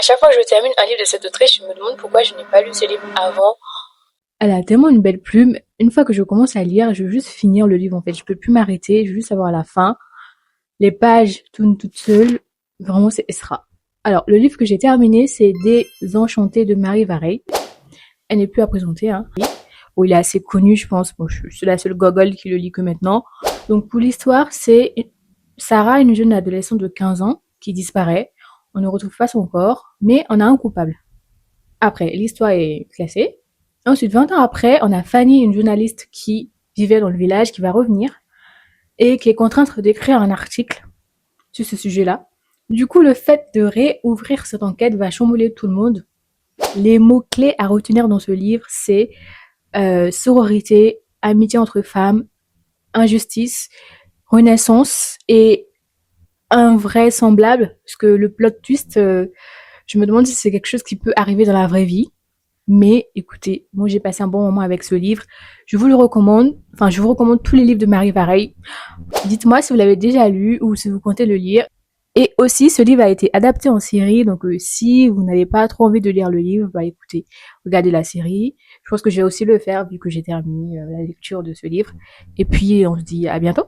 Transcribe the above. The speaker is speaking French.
chaque fois que je termine un livre de cette autrice, je me demande pourquoi je n'ai pas lu ce livre avant. Elle a tellement une belle plume. Une fois que je commence à lire, je veux juste finir le livre en fait. Je peux plus m'arrêter, je veux juste avoir la fin. Les pages tournent toutes seules. Vraiment, c'est Esra. Alors, le livre que j'ai terminé, c'est Des Enchantés de Marie Varey. Elle n'est plus à présenter, hein. Bon, il est assez connu, je pense. Bon, je suis la seule gogole qui le lit que maintenant. Donc, pour l'histoire, c'est Sarah, une jeune adolescente de 15 ans, qui disparaît. On ne retrouve pas son corps, mais on a un coupable. Après, l'histoire est classée. Ensuite, 20 ans après, on a Fanny, une journaliste qui vivait dans le village, qui va revenir et qui est contrainte d'écrire un article sur ce sujet-là. Du coup, le fait de réouvrir cette enquête va chambouler tout le monde. Les mots-clés à retenir dans ce livre, c'est sororité, amitié entre femmes, injustice, renaissance et invraisemblable, parce que le plot twist, je me demande si c'est quelque chose qui peut arriver dans la vraie vie. Mais écoutez, moi j'ai passé un bon moment avec ce livre. Je vous le recommande. Enfin, je vous recommande tous les livres de Marie Varey. Dites-moi si vous l'avez déjà lu ou si vous comptez le lire. Et aussi, ce livre a été adapté en série. Donc, si vous n'avez pas trop envie de lire le livre, bah écoutez, regardez la série. Je pense que je vais aussi le faire vu que j'ai terminé la lecture de ce livre. Et puis, on se dit à bientôt.